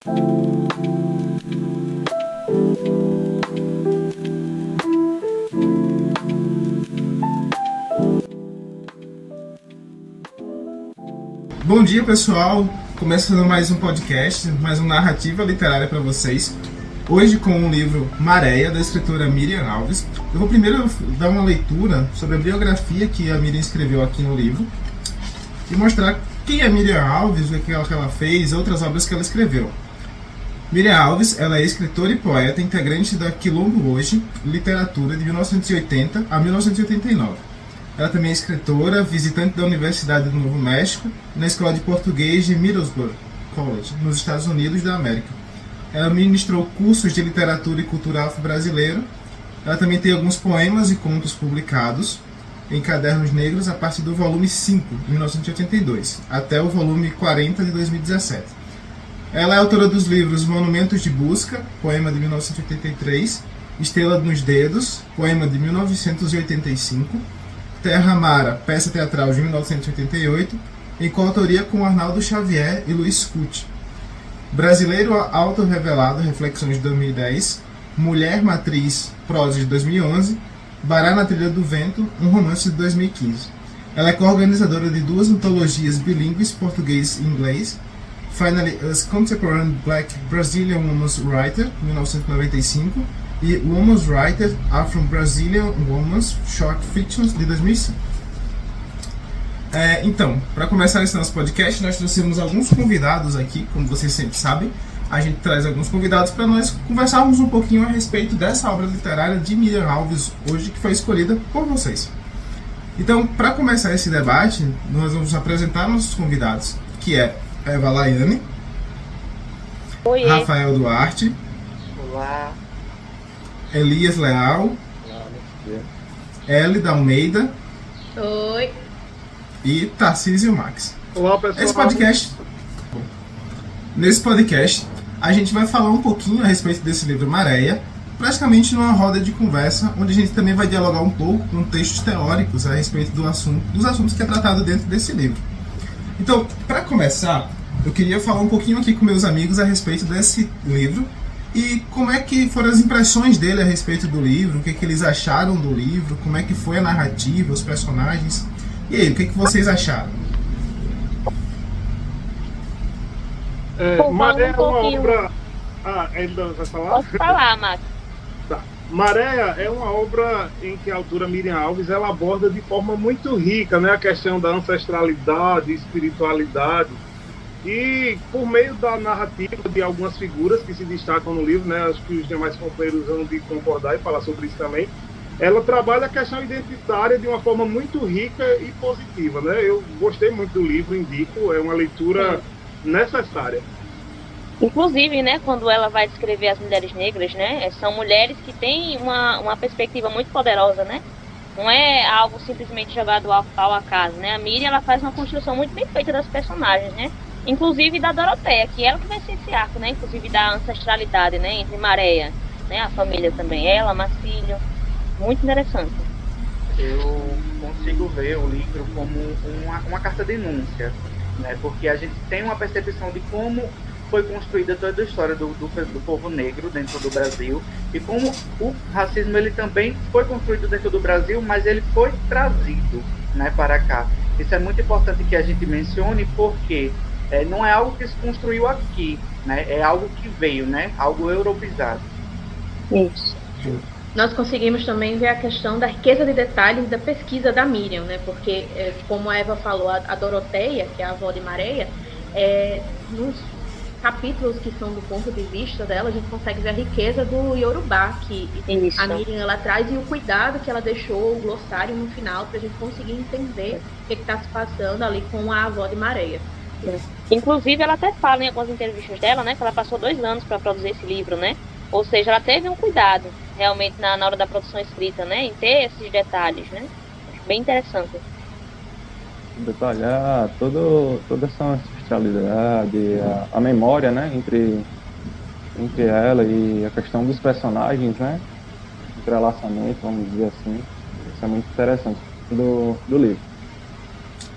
Bom dia, pessoal! Começando mais um podcast, mais uma narrativa literária para vocês. Hoje com o livro Maréia, da escritora Miriam Alves. Eu vou primeiro dar uma leitura sobre a biografia que a Miriam escreveu aqui no livro e mostrar quem é Miriam Alves, o que ela fez, outras obras que ela escreveu. Miriam Alves, ela é escritora e poeta, integrante da Quilombo Hoje, literatura de 1980 a 1989. Ela também é escritora, visitante da Universidade do Novo México, na Escola de Português de Middlesbrough College, nos Estados Unidos da América. Ela ministrou cursos de literatura e cultura afro-brasileira. Ela também tem alguns poemas e contos publicados em Cadernos Negros a partir do volume 5, de 1982, até o volume 40, de 2017. Ela é autora dos livros Monumentos de Busca, poema de 1983, Estrela nos Dedos, poema de 1985, Terra Mara, peça teatral de 1988, em coautoria com Arnaldo Xavier e Luiz Scuti. Brasileiro Autorrevelado, Reflexões de 2010, Mulher Matriz, prosa de 2011, Bará na Trilha do Vento, um romance de 2015. Ela é co-organizadora de duas antologias bilíngues, português e inglês, Finally Us Contemporary Black Brazilian Women's Writer, 1995, e Women's Writer Afro-Brazilian Women's Short Fictions, de 2005. Então, para começar esse nosso podcast, nós trouxemos alguns convidados aqui, como vocês sempre sabem. A gente traz alguns convidados para nós conversarmos um pouquinho a respeito dessa obra literária de Miriam Alves, hoje, que foi escolhida por vocês. Então, para começar esse debate, nós vamos apresentar nossos convidados, que é Eva Laiane, Oi. Rafael Duarte, Olá. Elias Leal, Hélida Almeida Oi. e Tarcísio Max. Olá, pessoal. Nesse podcast, a gente vai falar um pouquinho a respeito desse livro Maréia, praticamente numa roda de conversa, onde a gente também vai dialogar um pouco com textos teóricos a respeito dos assuntos que é tratado dentro desse livro. Então, para começar, eu queria falar um pouquinho aqui com meus amigos a respeito desse livro e como é que foram as impressões dele a respeito do livro, o que eles acharam do livro, como é que foi a narrativa, os personagens. E aí, o que vocês acharam? Maré é uma obra... ainda vai falar? Pode falar, Max. Tá. Maré é uma obra em que a autora Miriam Alves ela aborda de forma muito rica, né, a questão da ancestralidade, espiritualidade, e por meio da narrativa de algumas figuras que se destacam no livro, né, acho que os demais companheiros vão de concordar e falar sobre isso também, ela trabalha a questão identitária de uma forma muito rica e positiva, né? Eu gostei muito do livro, indico, é uma leitura necessária. Inclusive, né, quando ela vai descrever as mulheres negras, né, são mulheres que têm uma perspectiva muito poderosa, né? Não é algo simplesmente jogado ao acaso, né? A Miriam, ela faz uma construção muito bem feita das personagens, né? Inclusive da Doroteia, que é ela que vai ser esse arco, né? Inclusive da ancestralidade, né? Entre Maréia, né? A família também, ela, Marcílio. Muito interessante. Eu consigo ver o livro como uma carta-denúncia, né? Porque a gente tem uma percepção de como foi construída toda a história do povo negro dentro do Brasil e como o racismo ele também foi construído dentro do Brasil, mas ele foi trazido, né, para cá. Isso é muito importante que a gente mencione porque não é algo que se construiu aqui, né? É algo que veio, né? Algo europeizado. Isso. Nós conseguimos também ver a questão da riqueza de detalhes da pesquisa da Miriam, né? Porque, como a Eva falou, a Doroteia, que é a avó de Maréia, nos capítulos que são do ponto de vista dela, a gente consegue ver a riqueza do Yorubá, que Isso. a Miriam ela traz, e o cuidado que ela deixou, o glossário no final, para a gente conseguir entender o que está se passando ali com a avó de Maréia. Inclusive, ela até fala em algumas entrevistas dela, né, que ela passou 2 anos para produzir esse livro, né? Ou seja, ela teve um cuidado, realmente, na hora da produção escrita, né? Em ter esses detalhes, né? Acho bem interessante. Detalhar toda essa ancestralidade, a memória, né? Entre ela e a questão dos personagens, né? Entrelaçamento, vamos dizer assim. Isso é muito interessante do livro.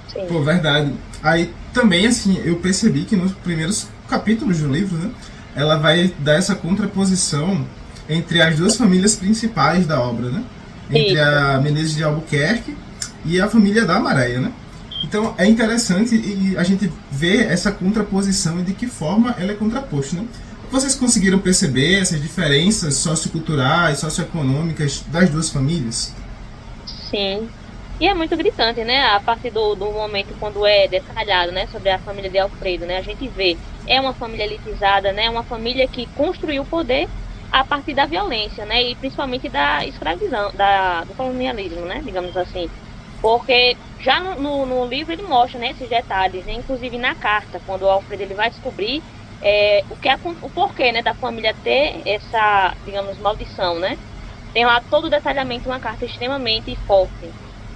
Sim. Pô, verdade. Aí também, assim, eu percebi que nos primeiros capítulos do livro, né, ela vai dar essa contraposição entre as duas famílias principais da obra, né? Entre a Menezes de Albuquerque e a família da Maréia, né? Então é interessante e a gente vê essa contraposição e de que forma ela é contraposta, né? Vocês conseguiram perceber essas diferenças socioculturais, socioeconômicas das duas famílias? Sim. E é muito gritante, né? A partir do momento quando é detalhado, né, sobre a família de Alfredo, né? A gente vê, é uma família elitizada, né? Uma família que construiu o poder a partir da violência, né? E principalmente da escravidão, do colonialismo, né? Digamos assim. Porque já no livro ele mostra, né, esses detalhes, né? Inclusive na carta, quando o Alfredo ele vai descobrir o porquê, né, da família ter essa, digamos, maldição, né? Tem lá todo o detalhamento, uma carta extremamente forte,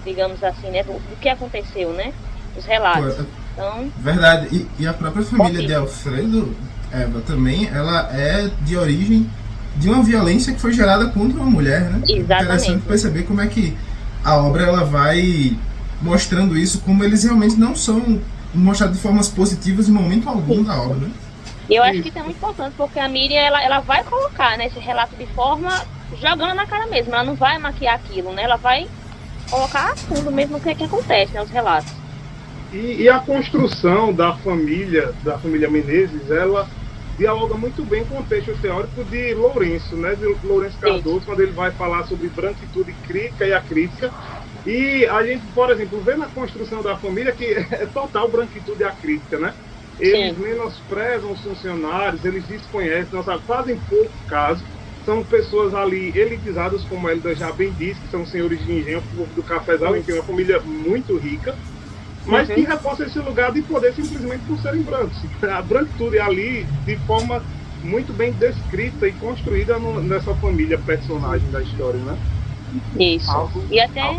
digamos assim, né, do que aconteceu, né? Os relatos. Então, verdade. E a própria família de Alfredo, Eva, também, ela é de origem de uma violência que foi gerada contra uma mulher, né? Exatamente. É interessante perceber como é que a obra ela vai mostrando isso, como eles realmente não são mostrados de formas positivas em momento algum da obra, né? E eu acho que isso é muito importante, porque a Miriam, ela vai colocar, né, esse relato de forma jogando na cara mesmo. Ela não vai maquiar aquilo, né? Ela vai colocar a fundo mesmo o que acontece, né, os relatos. E a construção da família Menezes, ela dialoga muito bem com o texto teórico de Lourenço, né? De Lourenço Cardoso, quando ele vai falar sobre branquitude crítica e a crítica. E a gente, por exemplo, vê na construção da família que é total branquitude e a crítica, né? Eles menosprezam os funcionários, eles desconhecem, fazem pouco caso. São pessoas ali elitizadas, como a Elida já bem disse, que são senhores de engenho, o povo do cafezal, enfim, uma família muito rica, mas que reforça esse lugar de poder simplesmente por serem brancos. A branquitude é ali de forma muito bem descrita e construída nessa família personagem da história, né? Isso. E até...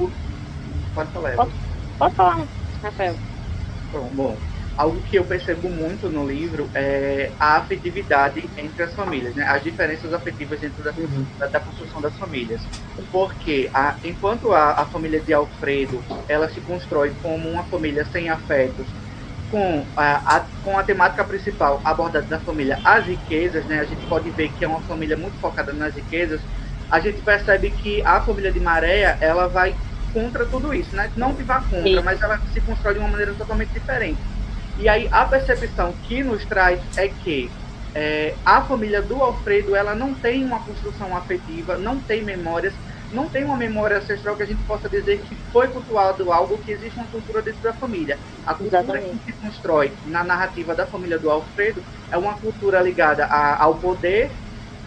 Pode falar. Pode falar, Rafael. Bom, algo que eu percebo muito no livro é a afetividade entre as famílias, né? As diferenças afetivas dentro da construção das famílias. Porque enquanto a família de Alfredo ela se constrói como uma família sem afetos, com a temática principal abordada da família, as riquezas, né? A gente pode ver que é uma família muito focada nas riquezas. A gente percebe que a família de Maréia ela vai contra tudo isso, né? Não que vá contra, mas ela se constrói de uma maneira totalmente diferente. E aí a percepção que nos traz é que a família do Alfredo ela não tem uma construção afetiva, não tem memórias, não tem uma memória ancestral que a gente possa dizer que foi cultuado algo, que existe uma cultura dentro da família. A cultura que se constrói na narrativa da família do Alfredo é uma cultura ligada ao poder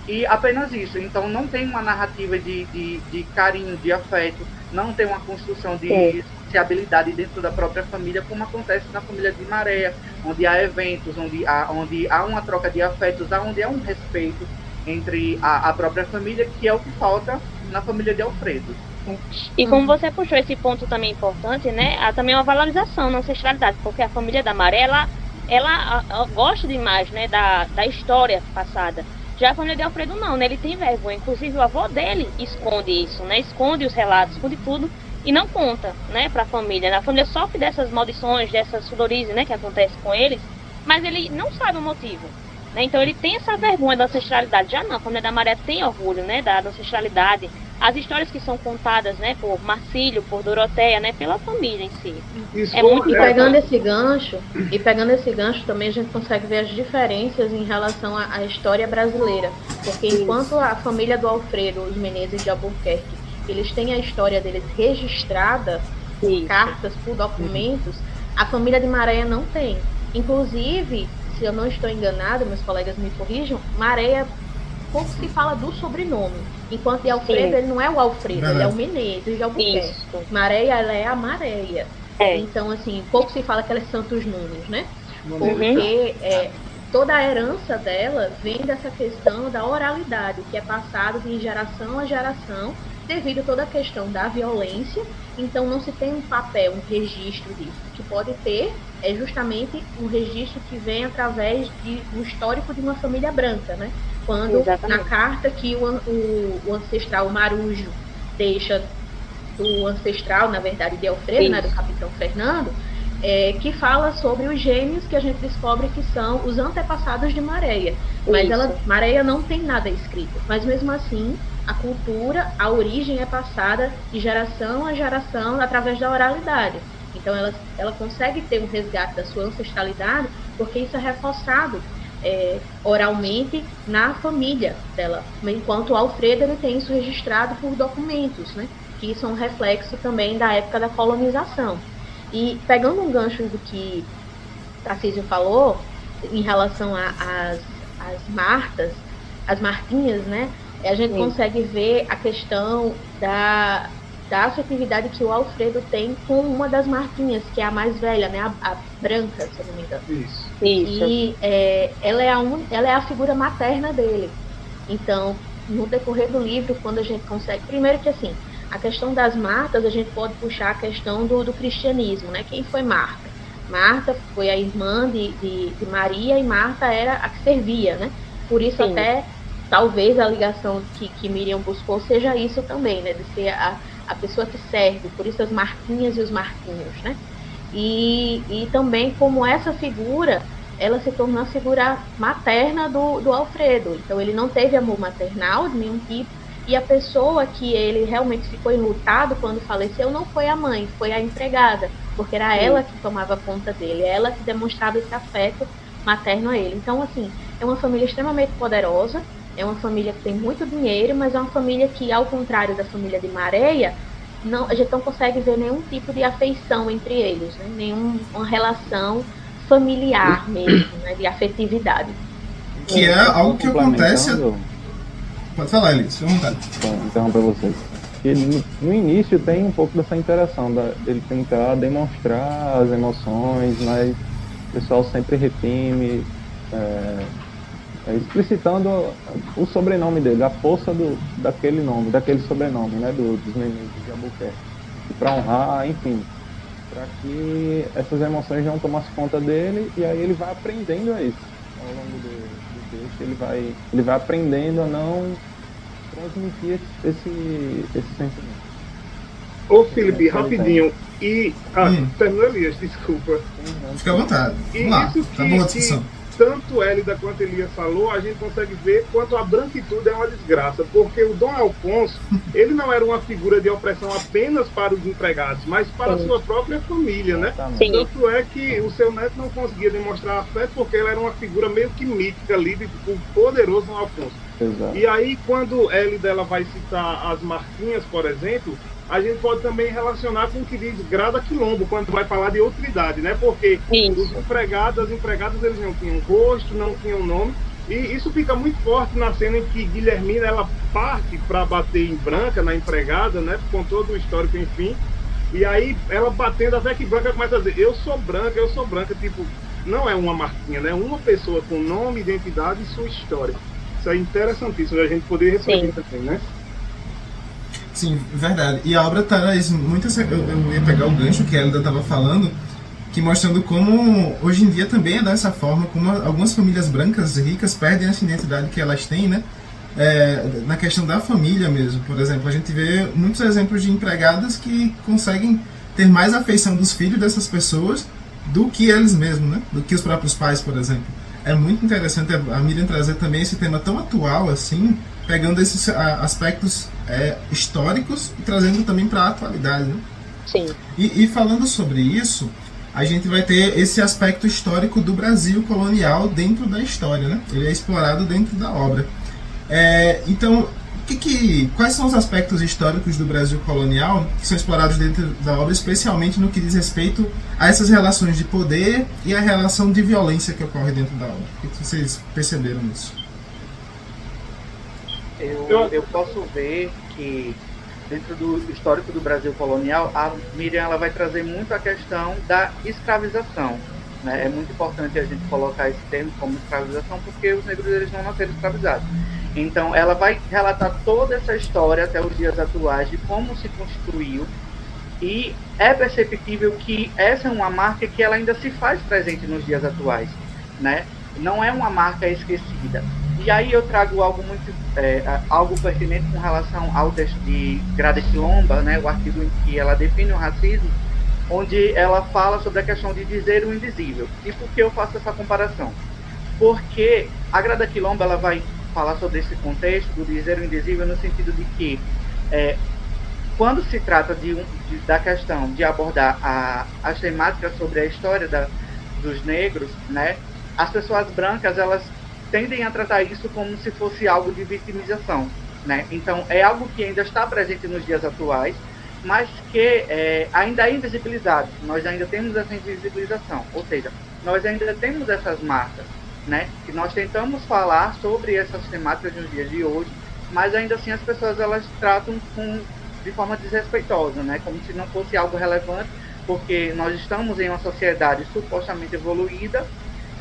e apenas isso. Então não tem uma narrativa de carinho, de afeto, não tem uma construção de sociabilidade dentro da própria família, como acontece na família de Maréia, onde há eventos, onde há uma troca de afetos, onde há um respeito entre a própria família, que é o que falta na família de Alfredo. E como você puxou esse ponto também importante, né, há também uma valorização na ancestralidade, porque a família da Maréia, ela gosta demais, né, da história passada. Já a família de Alfredo não, né, ele tem vergonha. Inclusive o avô dele esconde isso, né, esconde os relatos, esconde tudo e não conta, né, para a família. A família sofre dessas maldições, dessas sudorises, né, que acontece com eles, mas ele não sabe o motivo, né, então ele tem essa vergonha da ancestralidade. Já não, a família da Maré tem orgulho, né, da ancestralidade. As histórias que são contadas, né, por Marcílio, por Doroteia, né, pela família em si. Pegando esse gancho também a gente consegue ver as diferenças em relação à história brasileira, porque enquanto a família do Alfredo, os Menezes de Albuquerque, eles têm a história deles registrada por cartas, por documentos, a família de Maréia não tem. Inclusive, se eu não estou enganada, meus colegas me corrijam, Maréia pouco se fala do sobrenome. Enquanto de Alfredo, ele não é o Alfredo, ele é o Menezes de Albuquerque. Maréia, ela é a Maréia. Então, assim, pouco se fala que ela é Santos Nunes, né? Porque toda a herança dela vem dessa questão da oralidade, que é passado de geração a geração, devido a toda a questão da violência. Então não se tem um papel, um registro disso. O que pode ter é justamente um registro que vem através do histórico de uma família branca, né? Quando na carta que o ancestral Marujo deixa do ancestral, na verdade, de Alfredo, né, do capitão Fernando, que fala sobre os gêmeos que a gente descobre que são os antepassados de Maréia. Mas Maréia não tem nada escrito. Mas mesmo assim, a cultura, a origem é passada de geração a geração através da oralidade. Então ela consegue ter um resgate da sua ancestralidade porque isso é reforçado oralmente na família dela. Enquanto o Alfredo ele tem isso registrado por documentos, né? Que são um reflexo também da época da colonização. E pegando um gancho do que Tarcísio falou em relação às Martas, as Martinhas, né? A gente consegue ver a questão da afetividade que o Alfredo tem com uma das Martinhas, que é a mais velha, né? A branca, se eu não me engano. Isso. E ela é a figura materna dele. Então, no decorrer do livro, quando a gente consegue... Primeiro que, assim, a questão das Martas, a gente pode puxar a questão do cristianismo, né? Quem foi Marta? Marta foi a irmã de Maria e Marta era a que servia, né? Por isso até, talvez, a ligação que Miriam buscou seja isso também, né? De ser a pessoa que serve, por isso as Martinhas e os Martinhos, né? E também como essa figura, ela se tornou a figura materna do Alfredo. Então ele não teve amor maternal de nenhum tipo, e a pessoa que ele realmente ficou enlutado quando faleceu não foi a mãe, foi a empregada, porque era ela que tomava conta dele, ela que demonstrava esse afeto materno a ele. Então, assim, é uma família extremamente poderosa, é uma família que tem muito dinheiro, mas é uma família que, ao contrário da família de Maréia, a gente não consegue ver nenhum tipo de afeição entre eles, né? Nenhuma relação familiar mesmo, né? De afetividade. Que é algo que acontece... Pode falar, Elis, fica à vontade. Então, para vocês. E no início tem um pouco dessa interação, dele tentar demonstrar as emoções, mas o pessoal sempre reprime, explicitando o sobrenome dele, a força daquele nome, daquele sobrenome, né, dos meninos de Albuquerque. Para honrar, enfim, para que essas emoções não tomassem conta dele, e aí ele vai aprendendo a isso. Ao longo do texto, ele vai aprendendo a não transmitir esse sentimento. Ô Felipe, rapidinho, terminou, Elias, desculpa. Fica à vontade. Vamos lá, tá boa a discussão. Tanto Hélida quanto Elias falou, a gente consegue ver quanto a branquitude é uma desgraça, porque o Dom Alfonso, ele não era uma figura de opressão apenas para os empregados, mas para a sua própria família, né? Sim. Tanto é que o seu neto não conseguia demonstrar afeto porque ele era uma figura meio que mítica ali, do poderoso Dom Alfonso. Exato. E aí, quando Hélida ela vai citar as Martinhas, por exemplo, a gente pode também relacionar com o que diz Grada Quilombo, quando vai falar de outra idade, né? Porque os empregados, as empregadas, eles não tinham rosto, não tinham nome, e isso fica muito forte na cena em que Guilhermina, ela parte para bater em Branca, na empregada, né? Com todo o histórico, enfim, e aí ela batendo, até que Branca começa a dizer, eu sou branca, tipo, não é uma Martinha, né? Uma pessoa com nome, identidade e sua história. Isso é interessantíssimo, a gente poder refletir também, né? Sim, verdade. E a obra traz muito... Eu ia pegar o gancho que a Hélida estava falando, que mostrando como hoje em dia também é dessa forma, como algumas famílias brancas ricas perdem essa identidade que elas têm, né? Na questão da família mesmo. Por exemplo, a gente vê muitos exemplos de empregadas que conseguem ter mais afeição dos filhos dessas pessoas do que eles mesmos, né? Do que os próprios pais, por exemplo. É muito interessante a Miriam trazer também esse tema tão atual assim, pegando esses aspectos históricos e trazendo também para a atualidade, né? Sim. E falando sobre isso, a gente vai ter esse aspecto histórico do Brasil colonial dentro da história, né? Ele é explorado dentro da obra. Então, quais são os aspectos históricos do Brasil colonial que são explorados dentro da obra, especialmente no que diz respeito a essas relações de poder e a relação de violência que ocorre dentro da obra? O que vocês perceberam nisso? Eu posso ver que dentro do histórico do Brasil colonial, a Miriam ela vai trazer muito a questão da escravização, né? É muito importante a gente colocar esse termo como escravização, porque os negros eles não nasceram escravizados. Então ela vai relatar toda essa história até os dias atuais de como se construiu, e é perceptível que essa é uma marca que ela ainda se faz presente nos dias atuais, né? Não é uma marca esquecida. E aí eu trago algo muito algo pertinente com relação ao texto de Grada Quilombo, né, o artigo em que ela define o racismo. onde ela fala sobre a questão de dizer o indizível. E por que eu faço essa comparação? Porque a Grada Quilomba ela vai falar sobre esse contexto do dizer o indizível no sentido de que quando se trata da questão de abordar as temáticas sobre a história dos negros, né, as pessoas brancas elas tendem a tratar isso como se fosse algo de vitimização, né? Então é algo que ainda está presente nos dias atuais, mas que ainda é invisibilizado. Nós ainda temos essa invisibilização, ou seja, nós ainda temos essas marcas, né? Que nós tentamos falar sobre essas temáticas nos dias de hoje, mas ainda assim as pessoas elas tratam de forma desrespeitosa, né? Como se não fosse algo relevante, porque nós estamos em uma sociedade supostamente evoluída,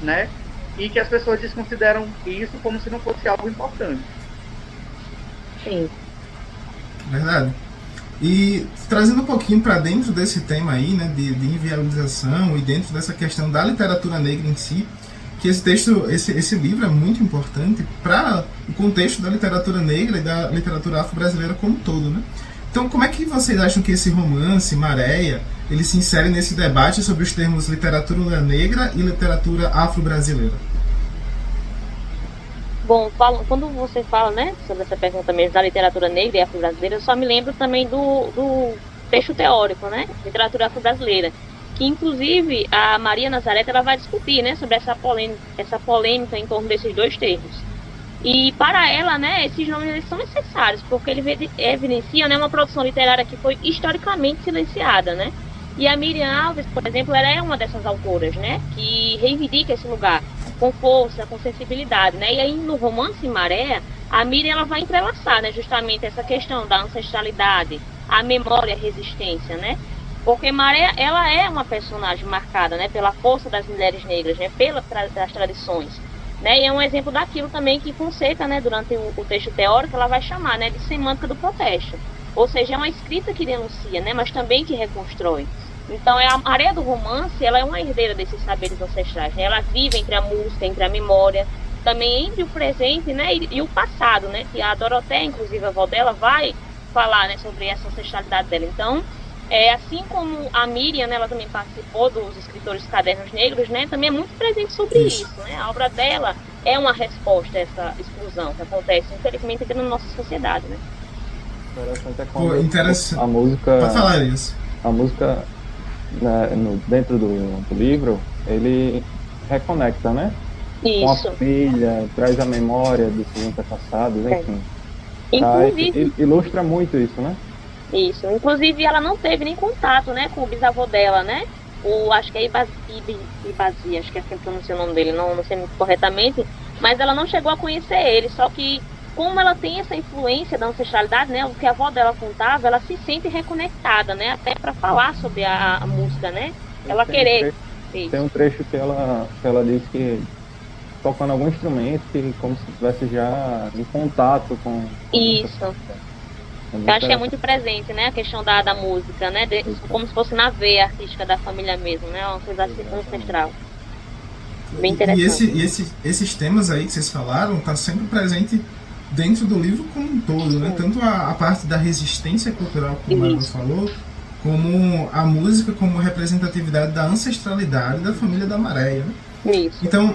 né? E que as pessoas desconsideram isso como se não fosse algo importante. Sim. Verdade. E trazendo um pouquinho para dentro desse tema aí, né, de inviabilização e dentro dessa questão da literatura negra em si, que esse livro é muito importante para o contexto da literatura negra e da literatura afro-brasileira como um todo, né? Então, como é que vocês acham que esse romance, Maréia, ele se insere nesse debate sobre os termos literatura negra e literatura afro-brasileira? Bom, quando você fala, né, sobre essa pergunta mesmo da literatura negra e afro-brasileira, eu só me lembro também do texto teórico, né, literatura afro-brasileira, que inclusive a Maria Nazareta ela vai discutir, né, sobre essa polêmica em torno desses dois termos. E para ela, né, esses nomes eles são necessários, porque ele evidencia, né, uma produção literária que foi historicamente silenciada, né? E a Miriam Alves, por exemplo, ela é uma dessas autoras, né, que reivindica esse lugar com força, com sensibilidade, né? E aí no romance Maré, a Miriam ela vai entrelaçar, né, justamente essa questão da ancestralidade, a memória, a resistência, né? Porque Maré, ela é uma personagem marcada, né, pela força das mulheres negras, né, das tradições. Né, e é um exemplo daquilo também que Fonseca, né, durante o texto teórico, ela vai chamar, né, de semântica do protesto. Ou seja, é uma escrita que denuncia, né, mas também que reconstrói. Então, a Maré do romance, ela é uma herdeira desses saberes ancestrais. Né? Ela vive entre a música, entre a memória, também entre o presente, né, e o passado, né, que a Doroteia, inclusive a avó dela, vai falar, né, sobre essa ancestralidade dela. Então, assim como a Miriam, né, ela também participou dos escritores Cadernos Negros, né, também é muito presente sobre isso, né? A obra dela é uma resposta a essa exclusão que acontece, infelizmente, aqui na nossa sociedade, né? Interessante é quando interessante. A música... Pode falar isso. A música, né, dentro do livro, ele reconecta, né? Isso. Com a família, traz a memória dos antepassados, enfim. Inclusive... Ilustra muito isso, né? Isso, inclusive ela não teve nem contato, né, com o bisavô dela, né, acho que é Ibazi, acho que é assim que pronuncia o nome dele, não sei muito corretamente, mas ela não chegou a conhecer ele, só que como ela tem essa influência da ancestralidade, né, o que a avó dela contava, ela se sente reconectada, né, até para falar sobre a música, né, ela querer. Tem um trecho que ela diz que tocando algum instrumento, que como se estivesse já em contato com... Isso. Eu acho que é muito presente, né, a questão da música, né, como se fosse na veia artística da família mesmo, né, uma coisa ancestral. Bem interessante. E esses temas aí que vocês falaram, tá sempre presente dentro do livro como um todo, né, tanto a parte da resistência cultural, como ela falou, como a música como representatividade da ancestralidade da família da Maréia, né? Isso. Então,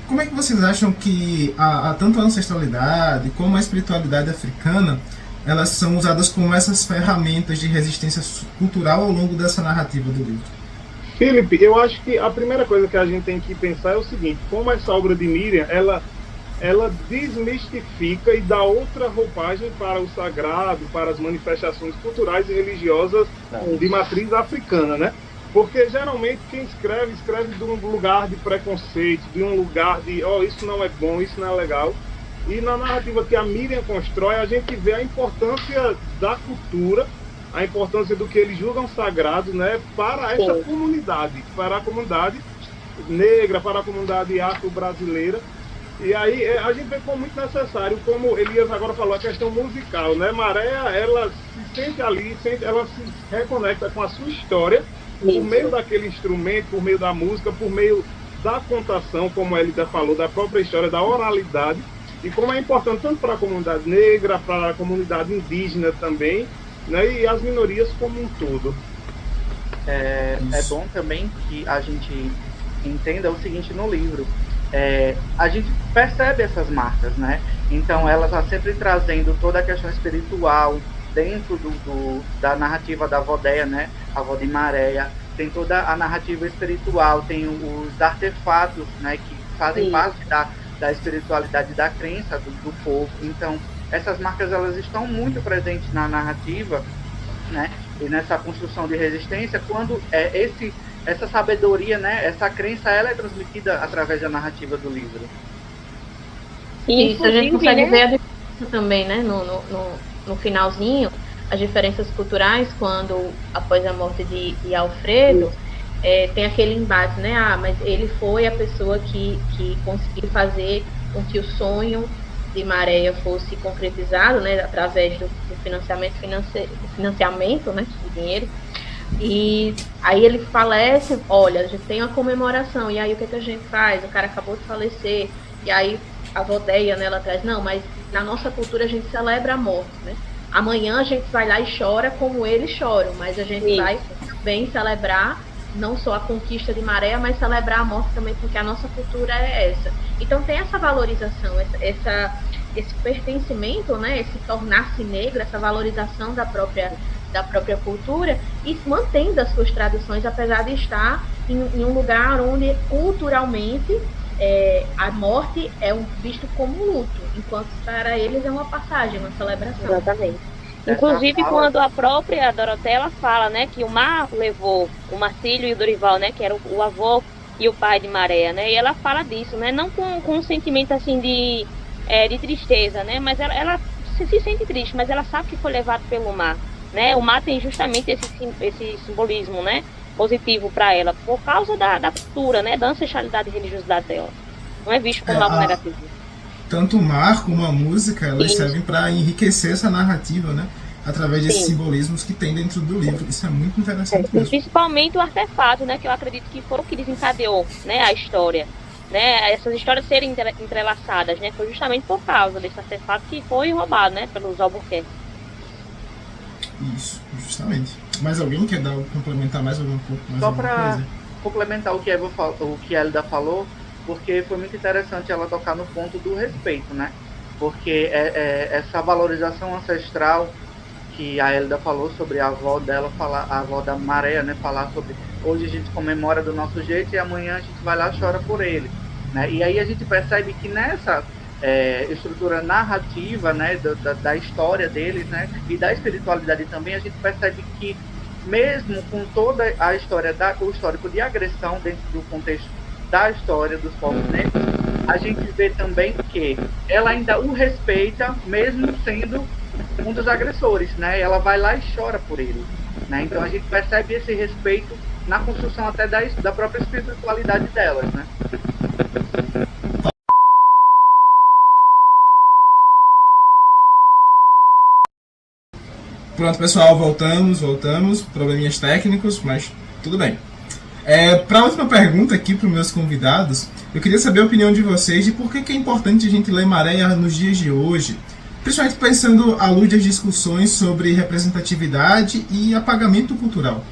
como é que vocês acham que tanto a ancestralidade como a espiritualidade africana elas são usadas como essas ferramentas de resistência cultural ao longo dessa narrativa do livro? Felipe, eu acho que a primeira coisa que a gente tem que pensar é o seguinte: como essa obra de Miriam, ela desmistifica e dá outra roupagem para o sagrado, para as manifestações culturais e religiosas de matriz africana, né? Porque geralmente quem escreve de um lugar de preconceito, de um lugar de, isso não é bom, isso não é legal. E na narrativa que a Miriam constrói, a gente vê a importância da cultura, a importância do que eles julgam sagrado, né, para essa comunidade, para a comunidade negra, para a comunidade afro-brasileira. E aí a gente vê como muito necessário, como Elias agora falou, a questão musical, né? Maréia, ela se sente ali, ela se reconecta com a sua história, por meio daquele instrumento, por meio da música, por meio da contação, como a Elida falou, da própria história, da oralidade. E como é importante tanto para a comunidade negra, para a comunidade indígena também, né, e as minorias como um todo. É bom também que a gente entenda o seguinte no livro. A gente percebe essas marcas, né? Então ela está sempre trazendo toda a questão espiritual dentro da narrativa da Vodeia, né? A avó de Maréia. Tem toda a narrativa espiritual, tem os artefatos, né? Que fazem parte da espiritualidade, da crença do povo. Então essas marcas elas estão muito presentes na narrativa, né? E nessa construção de resistência, quando essa sabedoria, né, essa crença, ela é transmitida através da narrativa do livro. Isso, a gente consegue ver a diferença também, né, no finalzinho, as diferenças culturais, quando, após a morte de Alfredo, tem aquele embate, né, mas ele foi a pessoa que conseguiu fazer com que o sonho de Maréia fosse concretizado, né, através do financiamento, né, do dinheiro. E aí ele falece, olha, a gente tem uma comemoração, e aí o que a gente faz? O cara acabou de falecer, e aí a Vodeia, né, ela traz, não, mas na nossa cultura a gente celebra a morte, né? Amanhã a gente vai lá e chora como eles choram, mas a gente vai também celebrar não só a conquista de Maréia, mas celebrar a morte também, porque a nossa cultura é essa. Então tem essa valorização, esse pertencimento, né, esse tornar-se negro, essa valorização da própria cultura, e mantendo as suas tradições, apesar de estar em um lugar onde culturalmente a morte é visto como luto, enquanto para eles é uma passagem, uma celebração. Exatamente. Inclusive, quando a própria Doroteia ela fala, né, que o mar levou o Marcílio e o Dorival, né, que era o avô e o pai de Maréia, né, e ela fala disso, né, não com um sentimento assim de tristeza, né, mas ela se sente triste, mas ela sabe que foi levado pelo mar, né, o mar tem justamente esse simbolismo, né, positivo para ela, por causa da cultura, né, da ancestralidade e religiosidade dela, não é visto como algo negativo. Tanto o mar como a música, elas servem para enriquecer essa narrativa, né? Através desses simbolismos que tem dentro do livro. Isso é muito interessante mesmo. Principalmente o artefato, né? Que eu acredito que foi o que desencadeou, né, a história. Né? Essas histórias serem entrelaçadas, né? Foi justamente por causa desse artefato que foi roubado, né? Pelos Albuquerque. Isso, justamente. Mais alguém quer complementar mais alguma coisa? Só para complementar o que a Elida falou, porque foi muito interessante ela tocar no ponto do respeito, né? Porque essa valorização ancestral que a Elida falou sobre a avó dela, a avó da Maréia, né? Falar sobre hoje a gente comemora do nosso jeito e amanhã a gente vai lá e chora por ele, né? E aí a gente percebe que nessa estrutura narrativa, né? Da história deles, né? E da espiritualidade também, a gente percebe que mesmo com toda a história, o histórico de agressão dentro do contexto da história dos povos negros, a gente vê também que ela ainda o respeita, mesmo sendo um dos agressores, né? Ela vai lá e chora por ele, né? Então a gente percebe esse respeito na construção até da própria espiritualidade delas, né? Pronto, pessoal, voltamos. Probleminhas técnicos, mas tudo bem. Para a última pergunta aqui para os meus convidados, eu queria saber a opinião de vocês de por que é importante a gente ler Maréia nos dias de hoje, principalmente pensando à luz das discussões sobre representatividade e apagamento cultural.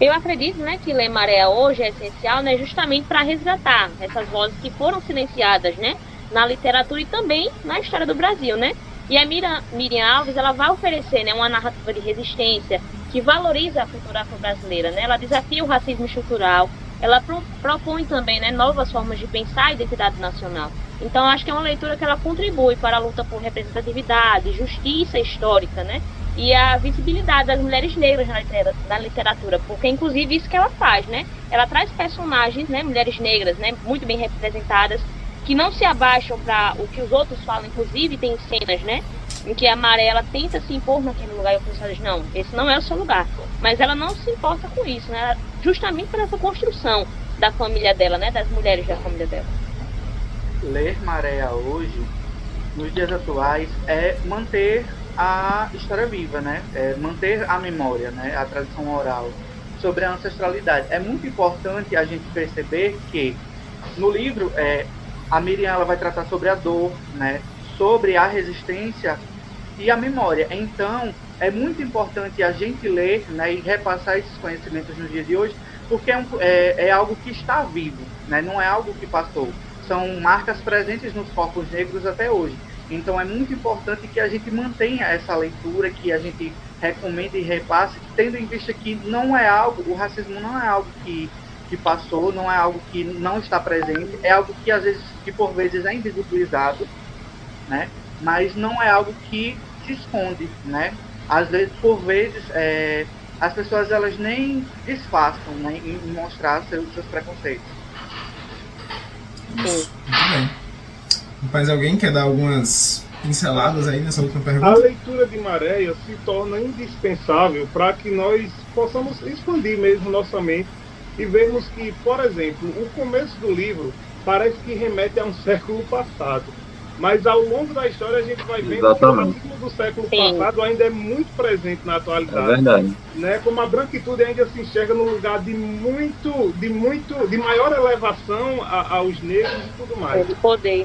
Eu acredito, né, que ler Maréia hoje é essencial, né, justamente para resgatar essas vozes que foram silenciadas, né, na literatura e também na história do Brasil, né? E a Miriam Alves, ela vai oferecer, né, uma narrativa de resistência que valoriza a cultura afro-brasileira, né? Ela desafia o racismo estrutural, ela propõe também, né, novas formas de pensar a identidade nacional. Então, acho que é uma leitura que ela contribui para a luta por representatividade, justiça histórica, né? E a visibilidade das mulheres negras na literatura, porque inclusive isso que ela faz, né? Ela traz personagens, né, mulheres negras, né, muito bem representadas, que não se abaixam para o que os outros falam, inclusive tem cenas, né, em que a Maréia ela tenta se impor naquele lugar e o pessoal diz, não, esse não é o seu lugar. Mas ela não se importa com isso, né, justamente por essa construção da família dela, né, das mulheres da família dela. Ler Maréia hoje, nos dias atuais, é manter a história viva, né, é manter a memória, né, a tradição oral sobre a ancestralidade. É muito importante a gente perceber que no livro a Miriam ela vai tratar sobre a dor, né, sobre a resistência e a memória. Então, é muito importante a gente ler, né, e repassar esses conhecimentos no dia de hoje, porque é algo que está vivo, né, não é algo que passou. São marcas presentes nos corpos negros até hoje. Então é muito importante que a gente mantenha essa leitura, que a gente recomende e repasse, tendo em vista que não é algo, o racismo não é algo que passou, não é algo que não está presente, é algo que às vezes, que por vezes é invisibilizado, né? Mas não é algo que se esconde, né? Às vezes, por vezes, as pessoas elas nem disfarçam, né, em mostrar seus preconceitos. Muito bem. Mas alguém quer dar algumas pinceladas aí nessa última pergunta? A leitura de Maréia se torna indispensável para que nós possamos expandir mesmo nossa mente e vermos que, por exemplo, o começo do livro parece que remete a um século passado. Mas ao longo da história a gente vai vendo que o racismo do século passado ainda é muito presente na atualidade. É verdade. Né? Como a branquitude ainda se enxerga num lugar de maior elevação aos negros e tudo mais. De poder.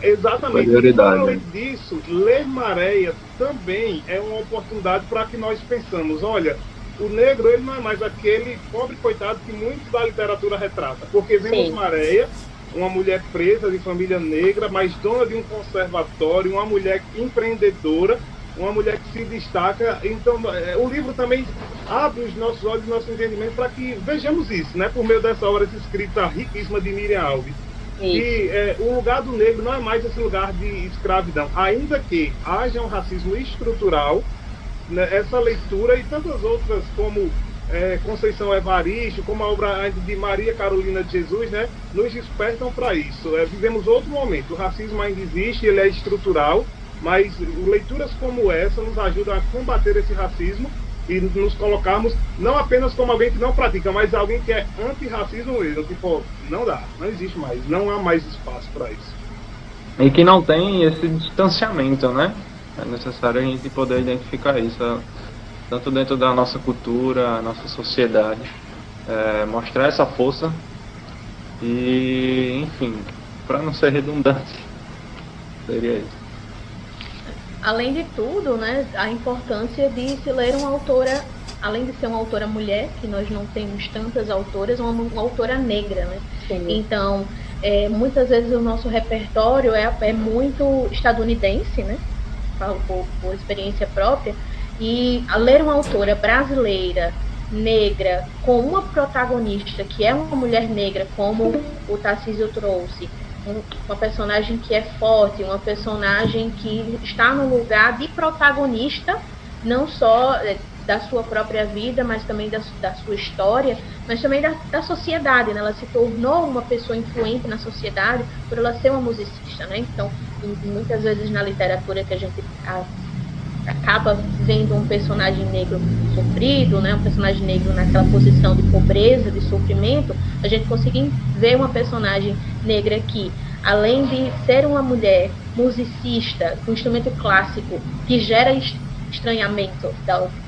Exatamente. E, além disso, ler Maréia também é uma oportunidade para que nós pensamos, olha, o negro ele não é mais aquele pobre coitado que muitos da literatura retrata. Porque vemos Maréia, uma mulher presa de família negra, mas dona de um conservatório, uma mulher empreendedora, uma mulher que se destaca. Então, o livro também abre os nossos olhos e nosso entendimento para que vejamos isso, né? Por meio dessa obra escrita riquíssima de Miriam Alves. E o lugar do negro não é mais esse lugar de escravidão, ainda que haja um racismo estrutural, né? Essa leitura e tantas outras como Conceição Evaristo, como a obra de Maria Carolina de Jesus, né, nos despertam para isso. Vivemos outro momento, o racismo ainda existe, ele é estrutural, mas leituras como essa nos ajudam a combater esse racismo e nos colocarmos não apenas como alguém que não pratica, mas alguém que é antirracismo mesmo. Tipo, não dá, não existe mais, não há mais espaço para isso. E que não tem esse distanciamento, né? É necessário a gente poder identificar isso, tanto dentro da nossa cultura, nossa sociedade, mostrar essa força e, enfim, para não ser redundante, seria isso. Além de tudo, né, a importância de se ler uma autora, além de ser uma autora mulher, que nós não temos tantas autoras, uma autora negra, né? Sim. Então, muitas vezes o nosso repertório é muito estadunidense, né? Falo por experiência própria, e a ler uma autora brasileira, negra, com uma protagonista que é uma mulher negra, como o Tarcísio trouxe, uma personagem que é forte, uma personagem que está no lugar de protagonista, não só da sua própria vida, mas também da sua história, mas também da sociedade, né? Ela se tornou uma pessoa influente na sociedade por ela ser uma musicista, né? Então, muitas vezes na literatura que a gente acaba vendo um personagem negro sofrido, né, um personagem negro naquela posição de pobreza, de sofrimento, a gente consegue ver uma personagem negra que, além de ser uma mulher musicista, com instrumento clássico, que gera estranhamento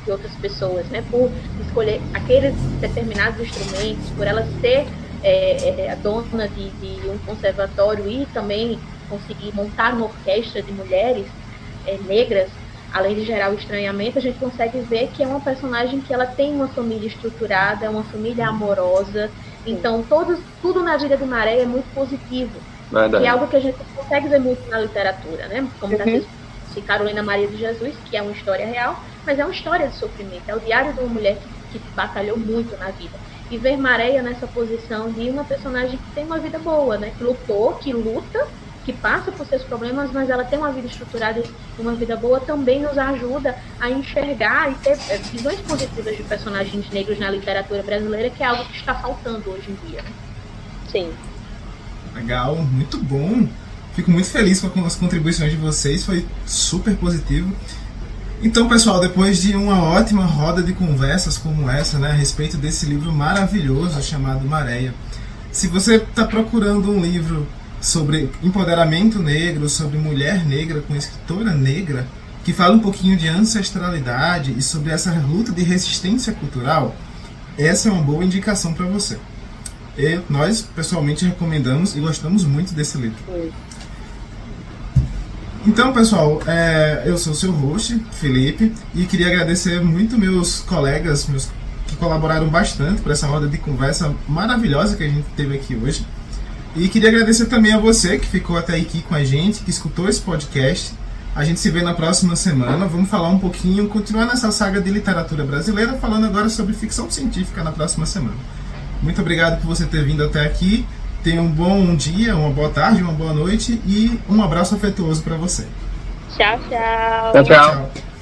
de outras pessoas, né, por escolher aqueles determinados instrumentos, por ela ser a dona de um conservatório e também conseguir montar uma orquestra de mulheres negras. Além de gerar o estranhamento, a gente consegue ver que é uma personagem que ela tem uma família estruturada, uma família amorosa. Então, tudo na vida de Maréia é muito positivo. Verdade. Que é algo que a gente consegue ver muito na literatura, né? Como Carolina Maria de Jesus, que é uma história real, mas é uma história de sofrimento. É o diário de uma mulher que batalhou muito na vida. E ver Maréia nessa posição de uma personagem que tem uma vida boa, né? Que lutou, que luta, que passa por seus problemas, mas ela tem uma vida estruturada e uma vida boa, também nos ajuda a enxergar e ter visões positivas de personagens negros na literatura brasileira, que é algo que está faltando hoje em dia, né? Sim. Legal, muito bom. Fico muito feliz com as contribuições de vocês, foi super positivo. Então, pessoal, depois de uma ótima roda de conversas como essa, né, a respeito desse livro maravilhoso chamado Maréia, se você está procurando um livro sobre empoderamento negro, sobre mulher negra com escritora negra, que fala um pouquinho de ancestralidade e sobre essa luta de resistência cultural, essa é uma boa indicação para você. Nós, pessoalmente, recomendamos e gostamos muito desse livro. Então, pessoal, eu sou o seu host, Felipe, e queria agradecer muito meus colegas, que colaboraram bastante por essa roda de conversa maravilhosa que a gente teve aqui hoje. E queria agradecer também a você que ficou até aqui com a gente, que escutou esse podcast. A gente se vê na próxima semana. Vamos falar um pouquinho, continuar nessa saga de literatura brasileira, falando agora sobre ficção científica na próxima semana. Muito obrigado por você ter vindo até aqui. Tenha um bom dia, uma boa tarde, uma boa noite e um abraço afetuoso para você. Tchau, tchau. Tchau, tchau. Tchau.